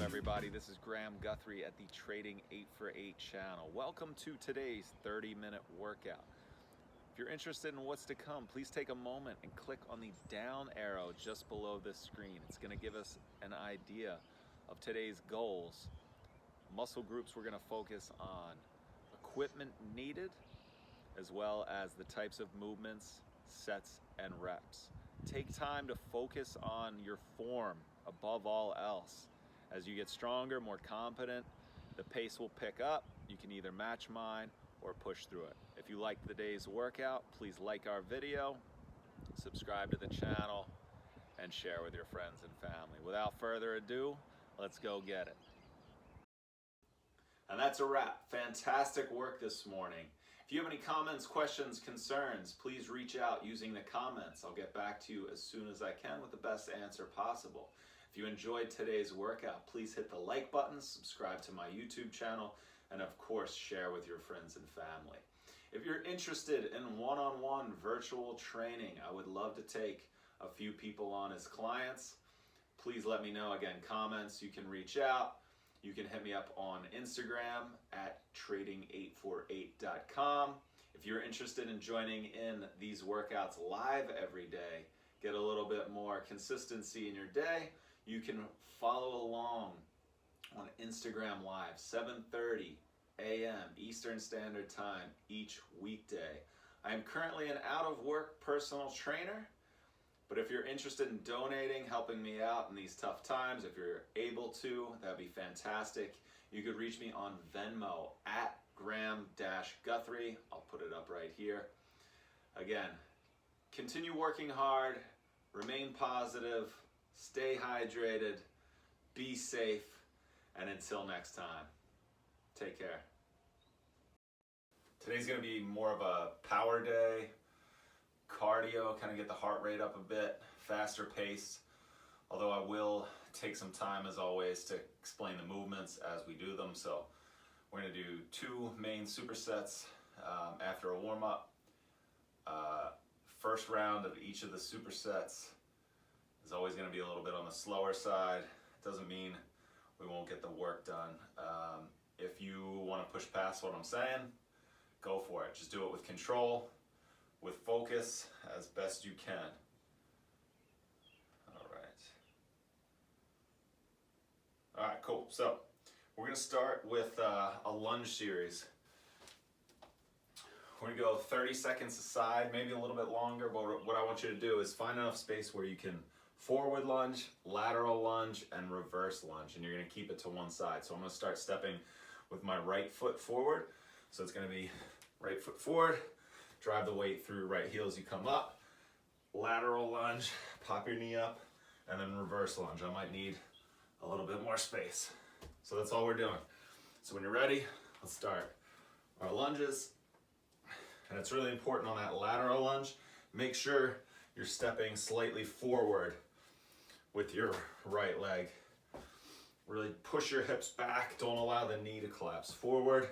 everybody? This is Graham Guthrie at the Trading 8 for 8 channel. Welcome to today's 30-minute workout. If you're interested in what's to come, please take a moment and click on the down arrow just below this screen. It's going to give us an idea of today's goals, muscle groups we're going to focus on, equipment needed, as well as the types of movements, sets, and reps. Take time to focus on your form above all else. As you get stronger, more confident, the pace will pick up. You can either match mine or push through it. If you like the day's workout, please like our video, subscribe to the channel, and share with your friends and family. Without further ado, let's go get it. And that's a wrap. Fantastic work this morning. If you have any comments, questions, concerns, please reach out using the comments. I'll get back to you as soon as I can with the best answer possible. If you enjoyed today's workout, please hit the like button, subscribe to my YouTube channel, and of course, share with your friends and family. If you're interested in one-on-one virtual training, I would love to take a few people on as clients. Please let me know. Again, comments, you can reach out. You can hit me up on Instagram at trading848.com. If you're interested in joining in these workouts live every day, get a little bit more consistency in your day, you can follow along on Instagram Live, 7:30 a.m. Eastern Standard Time each weekday. I am currently an out-of-work personal trainer, but if you're interested in donating, helping me out in these tough times, if you're able to, that'd be fantastic. You could reach me on Venmo at Graham-Guthrie. I'll put it up right here. Again, continue working hard, remain positive, stay hydrated, be safe, and until next time, take care. Today's gonna be more of a power day, cardio, kind of get the heart rate up a bit, faster pace, although I will take some time as always to explain the movements as we do them. So we're going to do 2 main supersets after a warm-up. First round of each of the supersets is always going to be a little bit on the slower side. It doesn't mean we won't get the work done. If you want to push past what I'm saying, go for it. Just do it with control, with focus, as best you can. All right, cool. So we're going to start with a lunge series. We're going to go 30 seconds aside, maybe a little bit longer, but what I want you to do is find enough space where you can forward lunge, lateral lunge, and reverse lunge, and you're going to keep it to one side. So I'm going to start stepping with my right foot forward. So it's going to be right foot forward, drive the weight through right heel as you come up, lateral lunge, pop your knee up, and then reverse lunge. I might need a little bit more space. So that's all we're doing. So when you're ready, let's start our lunges. And it's really important on that lateral lunge, make sure you're stepping slightly forward with your right leg. Really push your hips back. Don't allow the knee to collapse forward.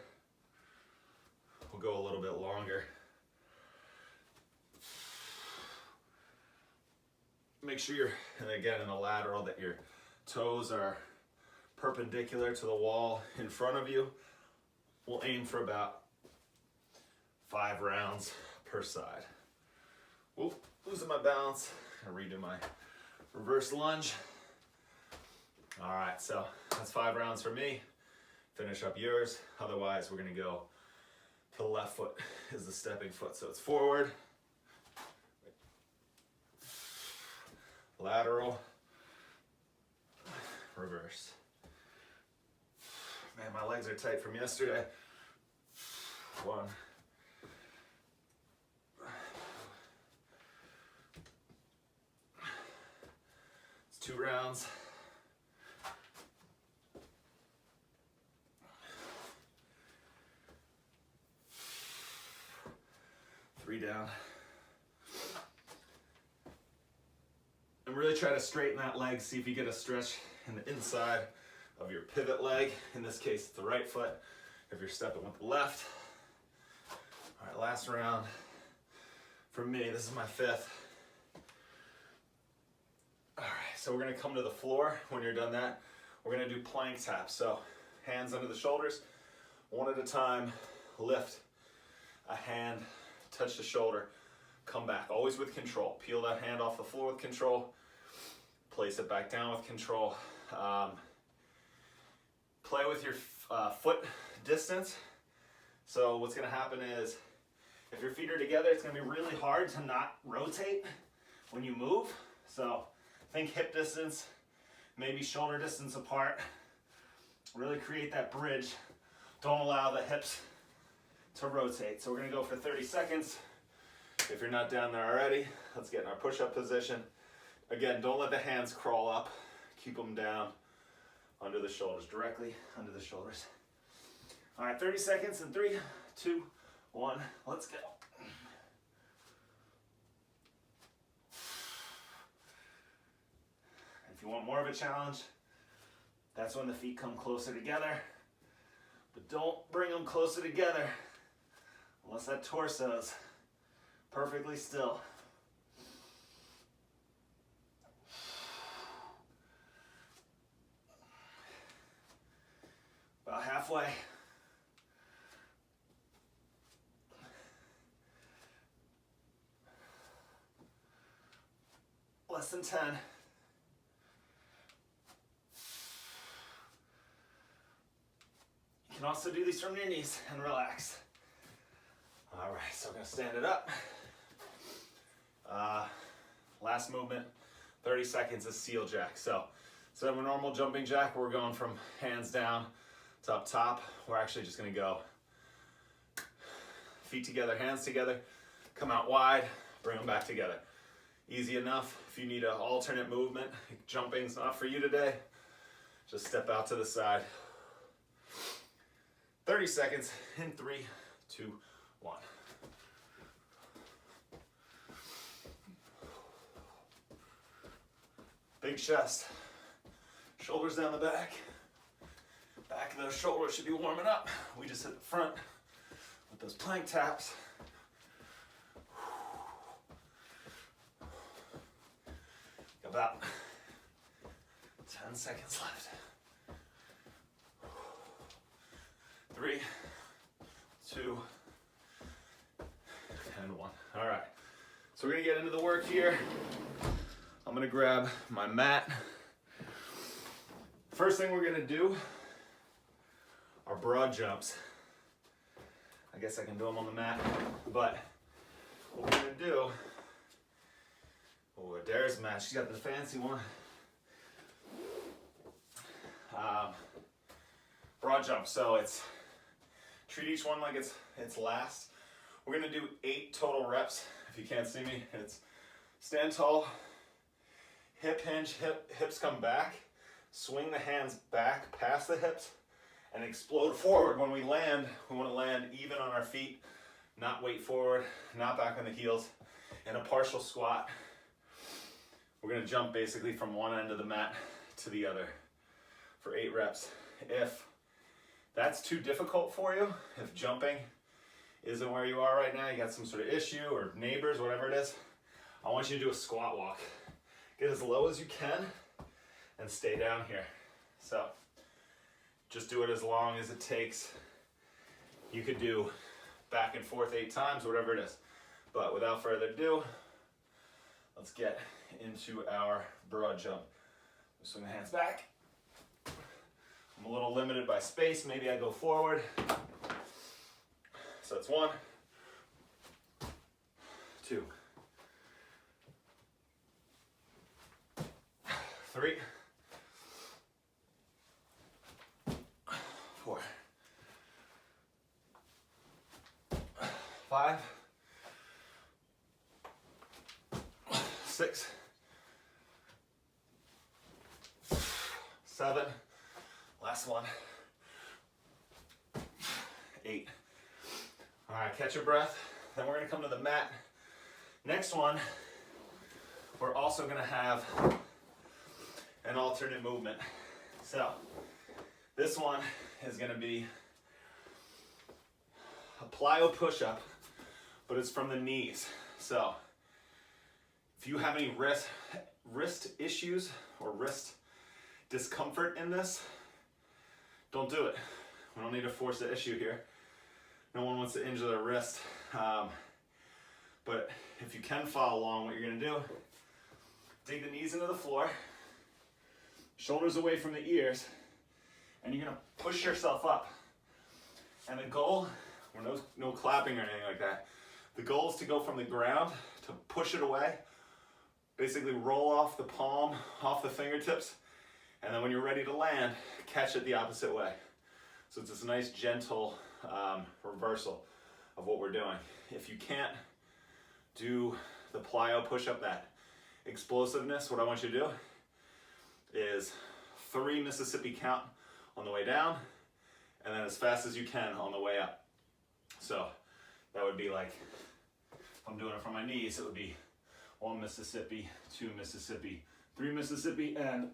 We'll go a little bit longer. Make sure you're, and again in the lateral, that your toes are perpendicular to the wall in front of you. We'll aim for about 5 rounds per side. Whoop, losing my balance. Gonna redo my reverse lunge. All right, so that's 5 rounds for me. Finish up yours. Otherwise, we're gonna go to the left foot is the stepping foot. So it's forward, lateral, reverse. Man, my legs are tight from yesterday. 1. It's 2 rounds. 3 down. And really try to straighten that leg. See if you get a stretch in the inside of your pivot leg. In this case, it's the right foot. If you're stepping with the left. All right, last round. For me, this is my 5th. All right, so we're gonna come to the floor. When you're done that, we're gonna do plank taps. So hands under the shoulders, one at a time, lift a hand, touch the shoulder, come back, always with control. Peel that hand off the floor with control, place it back down with control. Play with your foot distance. So what's gonna happen is, if your feet are together, it's gonna be really hard to not rotate when you move. So think hip distance, maybe shoulder distance apart. Really create that bridge. Don't allow the hips to rotate. So we're gonna go for 30 seconds. If you're not down there already, let's get in our push-up position. Again, don't let the hands crawl up. Keep them down under the shoulders, directly under the shoulders. All right, 30 seconds in 3, 2, 1, let's go. If you want more of a challenge, that's when the feet come closer together. But don't bring them closer together unless that torso's perfectly still. About halfway. Less than 10. You can also do these from your knees and relax. All right, so we're gonna stand it up. Last movement, 30 seconds is seal jack. So instead of a normal jumping jack, we're going from hands down to up top. We're actually just gonna go feet together, hands together, come out wide, bring them back together. Easy enough. If you need an alternate movement, jumping's not for you today, just step out to the side. 30 seconds in 3, 2, 1. Big chest, shoulders down the back. Back of those shoulders should be warming up. We just hit the front with those plank taps. About 10 seconds left. 3, 2, and 1. All right, so we're gonna get into the work here. I'm gonna grab my mat. First thing we're gonna do are broad jumps. I guess I can do them on the mat, but what we're gonna do, oh, Adair's mat, she's got the fancy one. Broad jump, so treat each one like it's last. We're gonna do 8 total reps. If you can't see me, it's stand tall, hip hinge, hips come back, swing the hands back past the hips, and explode forward. When we land, we wanna land even on our feet, not weight forward, not back on the heels, in a partial squat. We're gonna jump basically from one end of the mat to the other for 8 reps. If that's too difficult for you, if jumping isn't where you are right now, you got some sort of issue or neighbors, whatever it is, I want you to do a squat walk. Get as low as you can and stay down here. So just do it as long as it takes. You could do back and forth 8 times, whatever it is. But without further ado, let's get into our broad jump. Swing the hands back. I'm a little limited by space. Maybe I go forward. So it's 1, 2, 3, 4, 5, 6, 7, last one, 8. All right, catch your breath. Then we're gonna come to the mat. Next one, we're also gonna have an alternate movement. So this one is gonna be a plyo push up, but it's from the knees. So if you have any wrist issues or wrist discomfort in this, don't do it. We don't need to force the issue here. No one wants to injure their wrist. But if you can follow along, what you're gonna do, dig the knees into the floor, shoulders away from the ears, and you're gonna push yourself up. And the goal, no clapping or anything like that. The goal is to go from the ground to push it away, basically roll off the palm, off the fingertips, and then when you're ready to land, catch it the opposite way. So it's this nice gentle reversal of what we're doing. If you can't do the plyo push-up, that explosiveness, what I want you to do is 3 Mississippi count on the way down, and then as fast as you can on the way up. So that would be like, if I'm doing it from my knees, it would be 1 Mississippi, 2 Mississippi, 3 Mississippi, and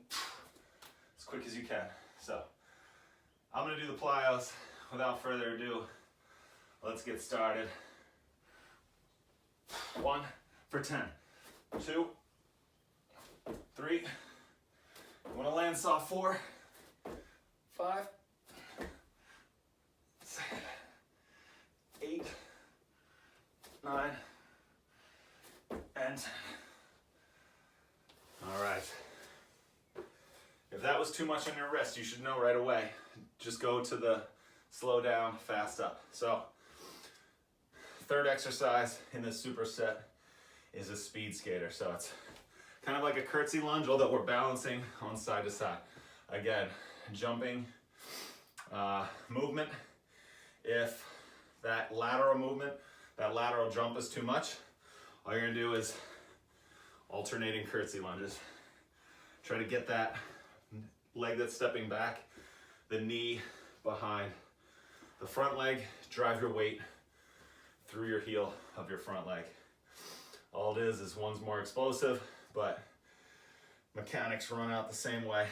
as quick as you can. So I'm gonna do the plyos. Without further ado, let's get started. 1 for 10, 2, 3, you wanna land soft, 4, 5, 6, 8, 9, and 10. All right. If that was too much on your wrist, you should know right away. Just go to the slow down, fast up. So, third exercise in this superset is a speed skater. So it's kind of like a curtsy lunge, although we're balancing on side to side. Again, jumping movement. If that lateral movement, that lateral jump is too much, all you're gonna do is alternating curtsy lunges. Try to get that leg that's stepping back, the knee behind the front leg, drive your weight through your heel of your front leg. All it is one's more explosive, but mechanics run out the same way.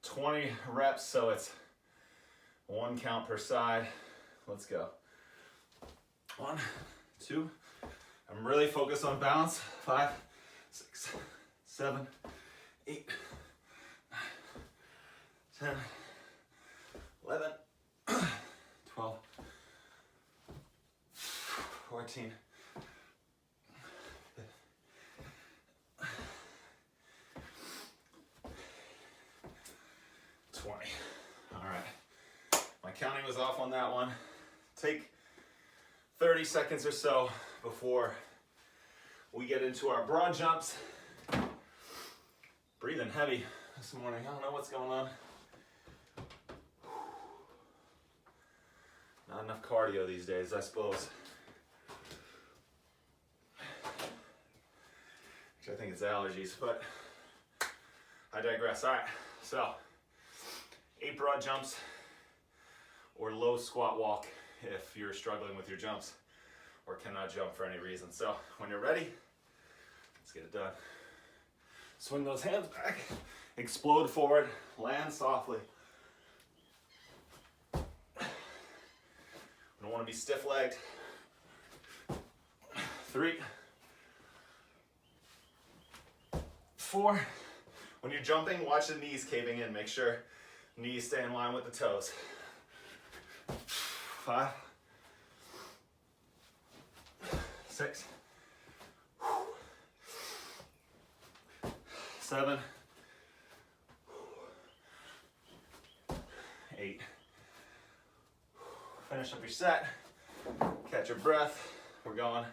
20 reps, so it's 1 count per side. Let's go. 1, 2, I'm really focused on balance. 5, 6, 7, 8, 9, 10, 11, 12, 14, 20. All right. My counting was off on that one. Take 30 seconds or so before we get into our broad jumps. Breathing heavy this morning. I don't know what's going on. Not enough cardio these days, I suppose. Which I think it's allergies, but I digress. All right, so 8 broad jumps or low squat walk if you're struggling with your jumps or cannot jump for any reason. So when you're ready, let's get it done. Swing those hands back, explode forward, land softly. We don't want to be stiff-legged. 3, 4. When you're jumping, watch the knees caving in. Make sure knees stay in line with the toes. 5, 6, 7, 8. Finish up your set. Catch your breath. We're going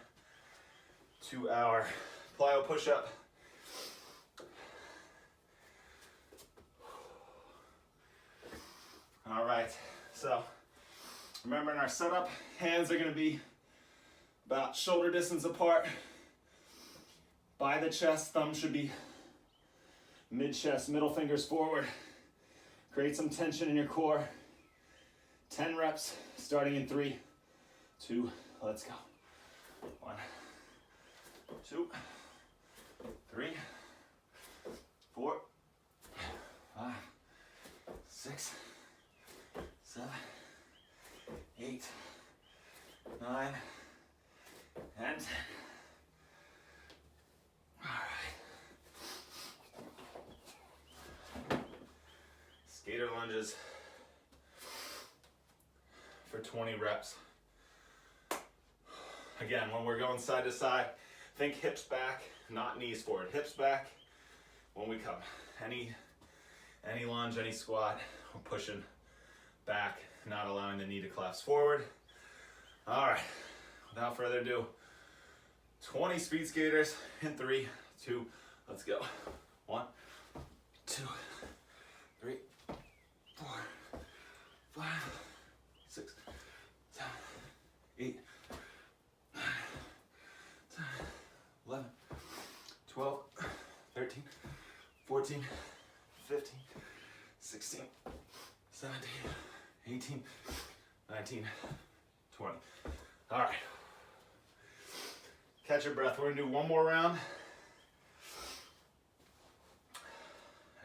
to our plyo push up. All right, so remember in our setup, hands are gonna be about shoulder distance apart. By the chest, thumb should be mid-chest, middle fingers forward. Create some tension in your core. 10 reps, starting in 3, 2, let's go. 1, 2, 3, 4, 5, 6, 7, 8, 9, and 10. All right. gator lunges for 20 reps. Again, when we're going side to side, think hips back, not knees forward. Hips back when we come. Any lunge, any squat, we're pushing back, not allowing the knee to collapse forward. All right, without further ado, 20 speed skaters in 3, 2, let's go. 1, 2, 3, 4, 5, 6, 7, 8, 9, 10, 11, 12, 13, 14, 15, 16, 17, 18, 19, 20. All right. Catch your breath. We're gonna do one more round.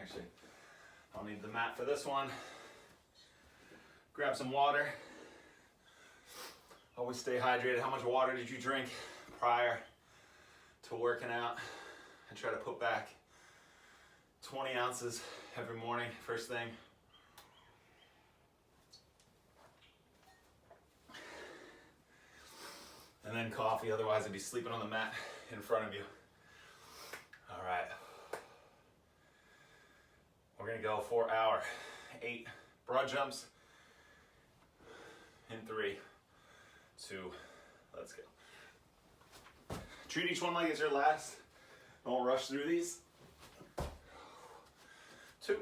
Actually, I'll need the mat for this one. Grab some water. Always stay hydrated. How much water did you drink prior to working out? I try to put back 20 ounces every morning, first thing. And then coffee, otherwise I'd be sleeping on the mat in front of you. All right. We're gonna go for our 8 broad jumps in 3, 2, let's go. Treat each one like it's your last. Don't rush through these. 2,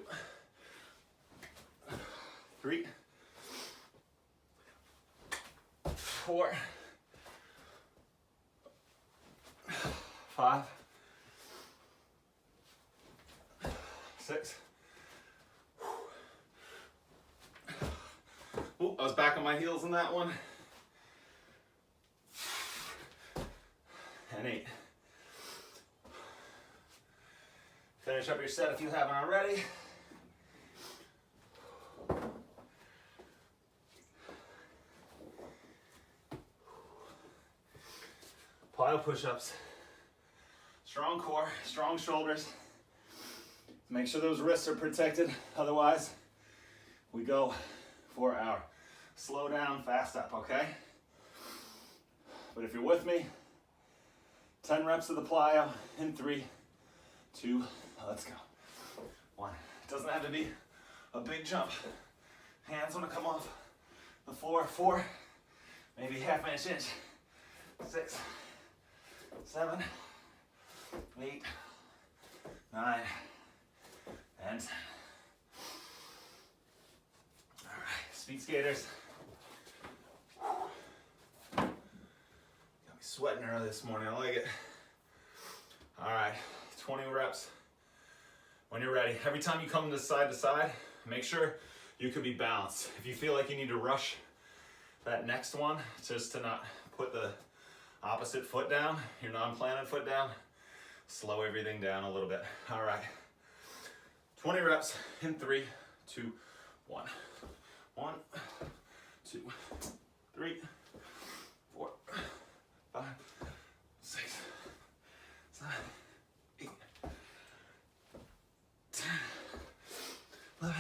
3, 4, 5, 6. Ooh, I was back on my heels in that one. And 8. Finish up your set if you haven't already. Plyo push-ups. Strong core, strong shoulders. Make sure those wrists are protected. Otherwise, we go for our slow down, fast up, okay? But if you're with me, 10 reps of the plyo in 3, 2, let's go. 1. It doesn't have to be a big jump. Hands want to come off the floor. 4, maybe half-inch inch. 6, 7, 8, 9, and 10. All right, speed skaters. Got me sweating early this morning, I like it. All right, 20 reps. When you're ready, every time you come to side, make sure you can be balanced. If you feel like you need to rush that next one, just to not put the opposite foot down, your non-planted foot down, slow everything down a little bit. All right, 20 reps in 3, 2, 1. 1, 2, 3, 4, 5, 6, 7, 8, 10, 11,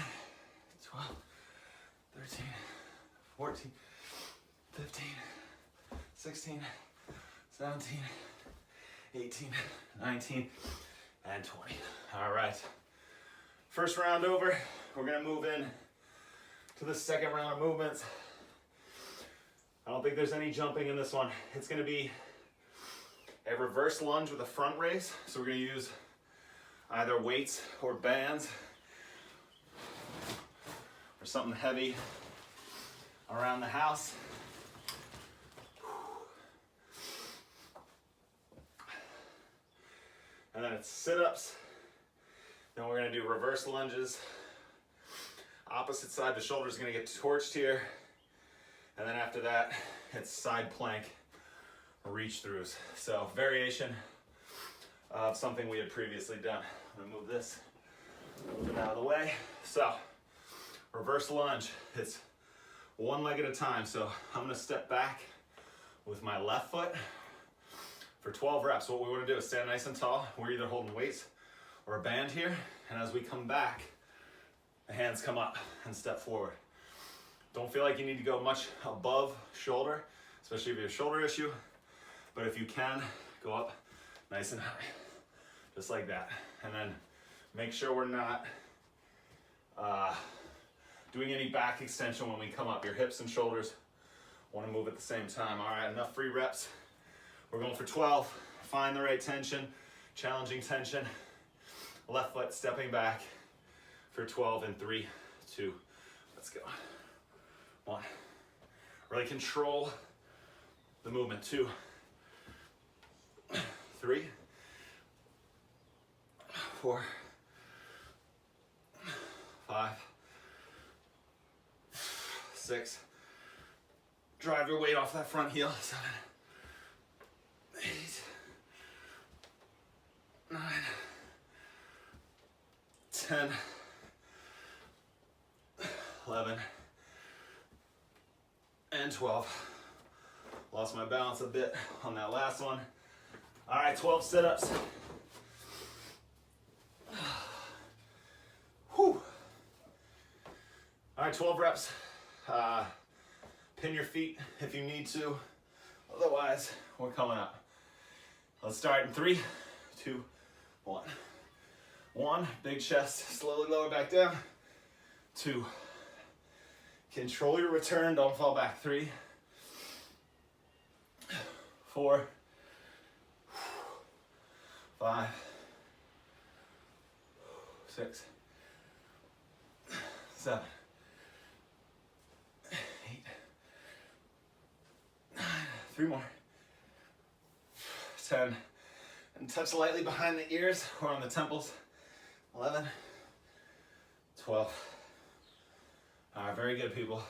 12, 13, 14, 15, 16, 17, 18, 19, and 20. All right. First round over. We're gonna move in to the second round of movements. I don't think there's any jumping in this one. It's gonna be a reverse lunge with a front raise. So we're gonna use either weights or bands or something heavy around the house. And then it's sit-ups. Then we're gonna do reverse lunges. Opposite side, the shoulder's gonna get torched here. And then after that, it's side plank reach throughs. So variation of something we had previously done. I'm gonna move this, move it out of the way. So, reverse lunge, it's one leg at a time. So I'm gonna step back with my left foot for 12 reps. What we wanna do is stand nice and tall. We're either holding weights or a band here. And as we come back, the hands come up and step forward. Don't feel like you need to go much above shoulder, especially if you have a shoulder issue, but if you can, go up nice and high, just like that. And then make sure we're not doing any back extension when we come up. Your hips and shoulders want to move at the same time. All right, enough free reps. We're going for 12. Find the right tension, challenging tension. Left foot stepping back for 12 in 3, 2, let's go. 1. Really control the movement. 2, 3, 4, 5, 6. Drive your weight off that front heel. 7, 8, 9, 10, 11, and 12. Lost my balance a bit on that last one. All right, 12 sit-ups. Whew. All right, 12 reps. Pin your feet if you need to. Otherwise, we're coming up. Let's start in 3, 2, 1. 1, big chest, slowly lower back down. 2, control your return, don't fall back. 3, 4, 5, 6, 7, 8, 9, 3 more, 10, and touch lightly behind the ears or on the temples. 11, 12. All right, very good, people.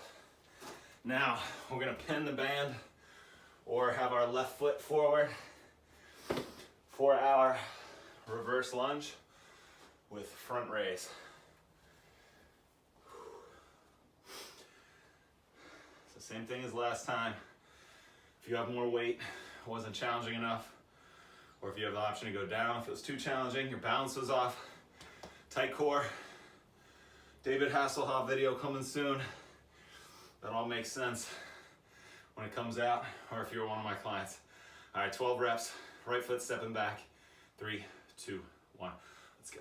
Now, we're gonna pin the band or have our left foot forward for our reverse lunge with front raise. It's the same thing as last time. If you have more weight, it wasn't challenging enough, or if you have the option to go down, if it was too challenging, your balance was off, tight core, David Hasselhoff video coming soon. That all makes sense when it comes out, or if you're one of my clients. All right, 12 reps, right foot stepping back. 3, 2, 1, let's go.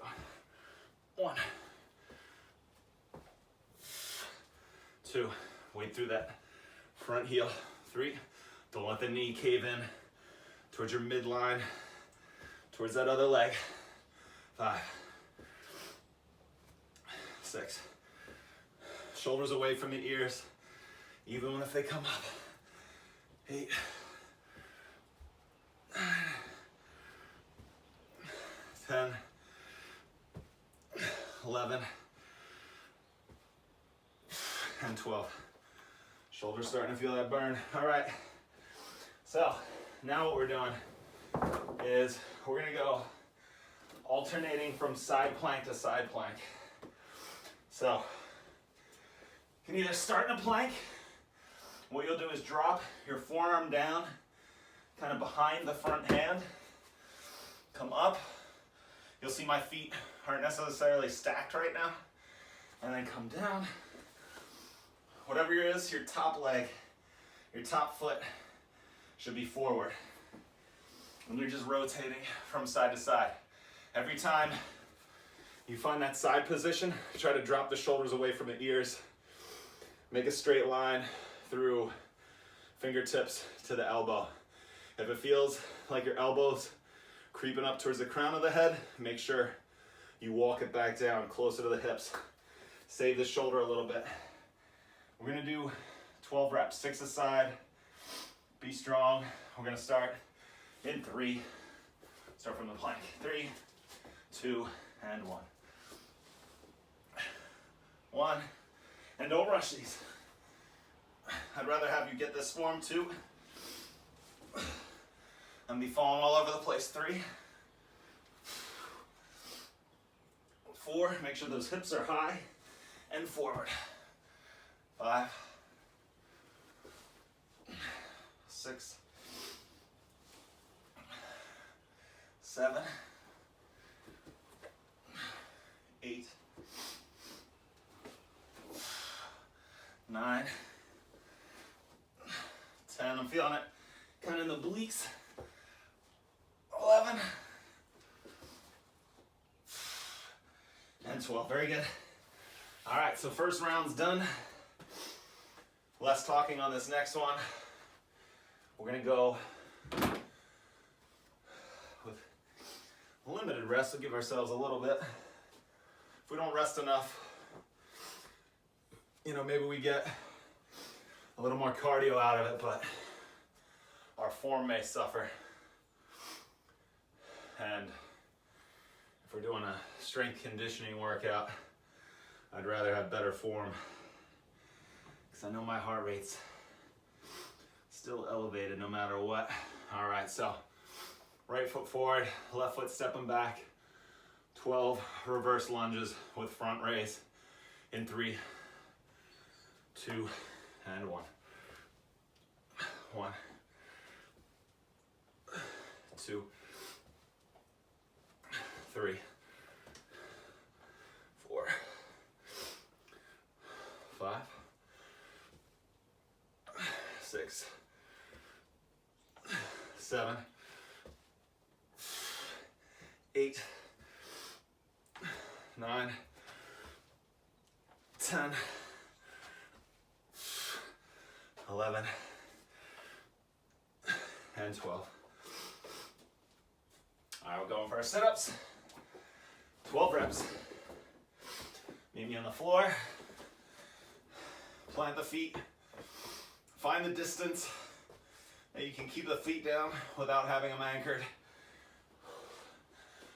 1, 2, wait through that front heel. 3, don't let the knee cave in towards your midline, towards that other leg. 5, 6, shoulders away from the ears, even if they come up. 8, 9, 10, 11, and 12. Shoulders starting to feel that burn. All right, so now what we're doing is we're gonna go alternating from side plank to side plank. So you can either start in a plank. What you'll do is drop your forearm down, kind of behind the front hand, come up. You'll see my feet aren't necessarily stacked right now, and then come down. Whatever it is, your top leg, your top foot should be forward. And you're just rotating from side to side. Every time you find that side position, try to drop the shoulders away from the ears. Make a straight line through fingertips to the elbow. If it feels like your elbow's creeping up towards the crown of the head, make sure you walk it back down closer to the hips. Save the shoulder a little bit. We're gonna do 12 reps, 6 aside. Be strong. We're gonna start in 3. Start from the plank. 3, 2, and 1. 1, and don't rush these. I'd rather have you get this form 2 and be falling all over the place. 3, 4, make sure those hips are high and forward. 5, 6, 7, 8, feeling it kind of in the obliques. 11 and 12. Very good. All right, so first round's done. Less talking on this next one. We're gonna go with limited rest. We'll give ourselves a little bit. If we don't rest enough, you know, maybe we get a little more cardio out of it, but our form may suffer. And if we're doing a strength conditioning workout, I'd rather have better form, because I know my heart rate's still elevated no matter what. All right, so right foot forward, left foot stepping back. 12 reverse lunges with front raise in 3, 2, and 1. 1, 2, 3, 4, 5, 6, 7, 8, 9, 10, 11, and 12. All right, we're going for our sit-ups. 12 reps. Meet me on the floor. Plant the feet. Find the distance that you can keep the feet down without having them anchored,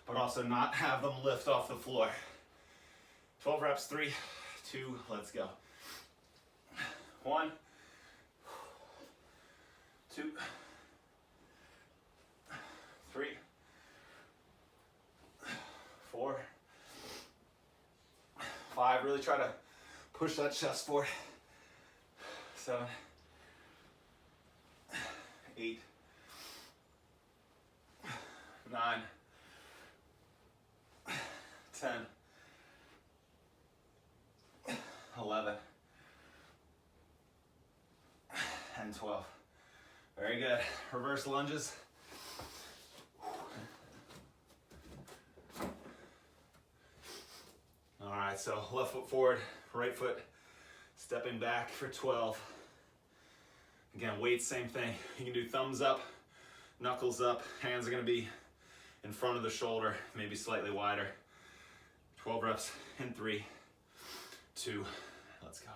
but also not have them lift off the floor. 12 reps, 3, 2, let's go. 1, 2, 3, 4, 5. Really try to push that chest forward. 7, 8, 9, 10, 11, and 12. Very good. Reverse lunges. All right, so left foot forward, right foot stepping back for 12. Again, weights, same thing. You can do thumbs up, knuckles up. Hands are gonna be in front of the shoulder, maybe slightly wider. 12 reps in 3, 2, let's go.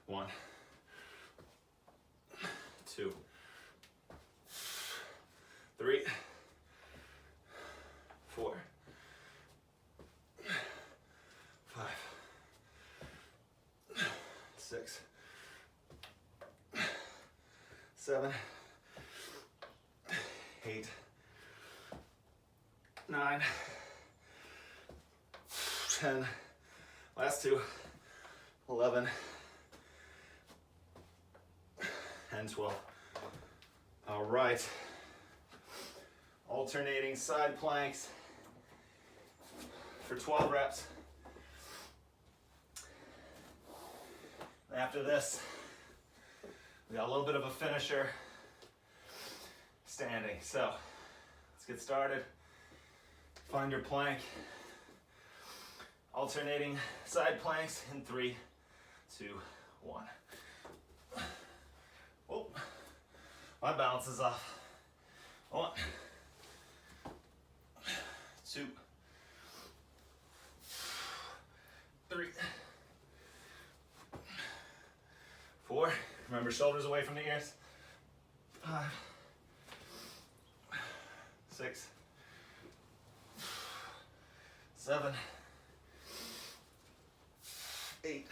1, 2, 3, 4, 5, 6, 7, 8, 9, 10, last 2, 11, and 12. All right. Alternating side planks for 12 reps. After this, we got a little bit of a finisher standing. So let's get started. Find your plank. Alternating side planks in 3, 2, 1. Oh, my balance is off. 1, 2, 3, 4. Remember, shoulders away from the ears. 5, 6, 7, 8,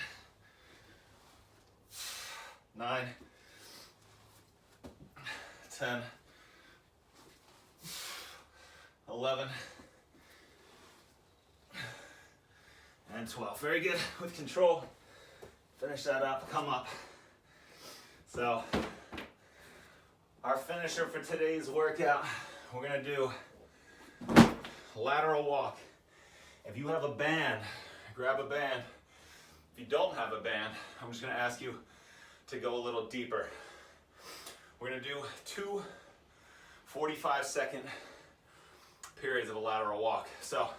9, 10, 11, and 12. Very good. With control. Finish that up. Come up. So, our finisher for today's workout, we're going to do lateral walk. If you have a band, grab a band. If you don't have a band, I'm just going to ask you to go a little deeper. We're gonna do 2 45-second periods of a lateral walk. So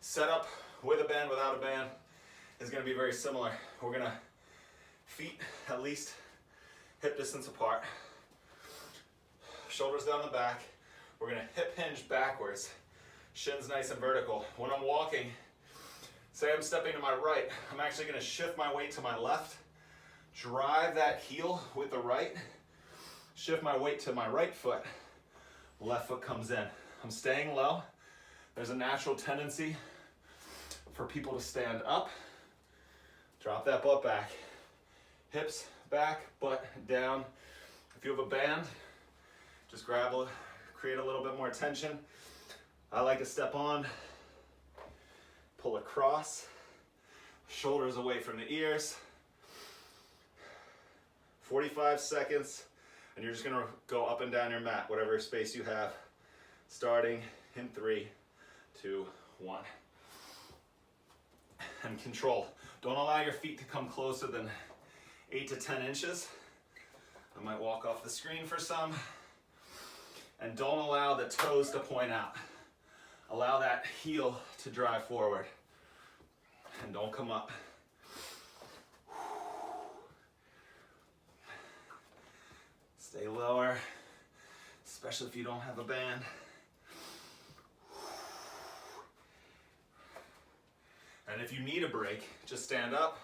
setup with a band, without a band is gonna be very similar. We're gonna feet at least hip distance apart, shoulders down the back. We're gonna hip hinge backwards, shins nice and vertical. When I'm walking, say I'm stepping to my right, I'm actually gonna shift my weight to my left, drive that heel with the right, shift my weight to my right foot, left foot comes in. I'm staying low. There's a natural tendency for people to stand up, drop that butt back, hips back, butt down. If you have a band, just create a little bit more tension. I like to step on, pull across, shoulders away from the ears. 45 seconds, and you're just gonna go up and down your mat, whatever space you have, starting in 3, 2, 1. And control. Don't allow your feet to come closer than 8 to 10 inches. I might walk off the screen for some. And don't allow the toes to point out. Allow that heel to drive forward. And don't come up. Stay lower, especially if you don't have a band. And if you need a break, just stand up,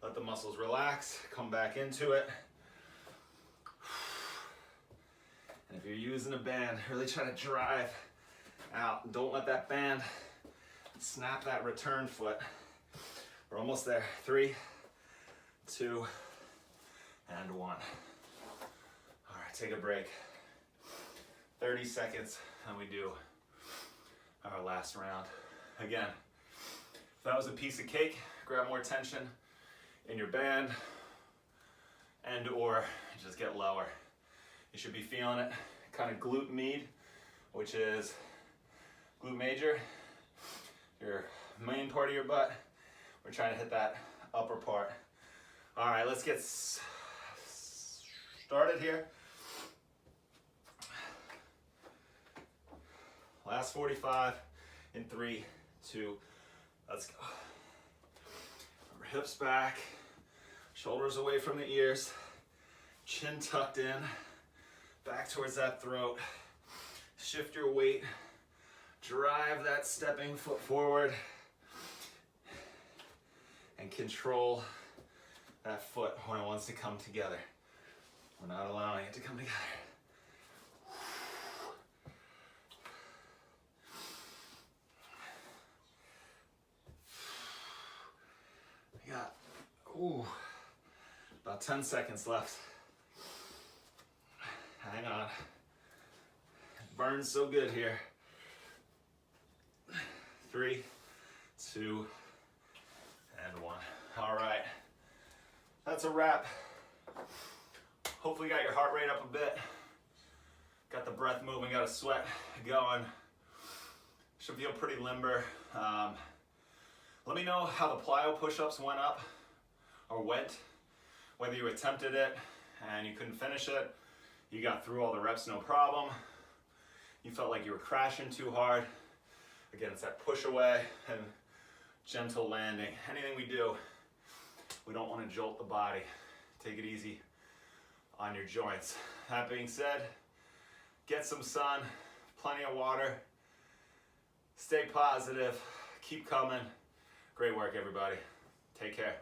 let the muscles relax, come back into it. And if you're using a band, really try to drive out. Don't let that band snap that return foot. We're almost there. 3, 2, and 1. All right, take a break. 30 seconds, and we do our last round. Again, if that was a piece of cake, grab more tension in your band and or just get lower. You should be feeling it. Kind of glute med, which is glute major, your main part of your butt. We're trying to hit that upper part. All right, let's get started here. Last 45 in 3, 2, let's go. Our hips back, shoulders away from the ears, chin tucked in, back towards that throat. Shift your weight, drive that stepping foot forward, and control that foot when it wants to come together. We're not allowing it to come together. We got, about 10 seconds left. Hang on. It burns so good here. 3, 2, and 1. All right. That's a wrap. Hopefully you got your heart rate up a bit. Got the breath moving, got a sweat going. Should feel pretty limber. Let me know how the plyo push-ups went, whether you attempted it and you couldn't finish it, you got through all the reps no problem, you felt like you were crashing too hard. Again, it's that push away and gentle landing. Anything we do, we don't want to jolt the body. Take it easy on your joints. That being said, get some sun, plenty of water, stay positive, keep coming. Great work, everybody. Take care.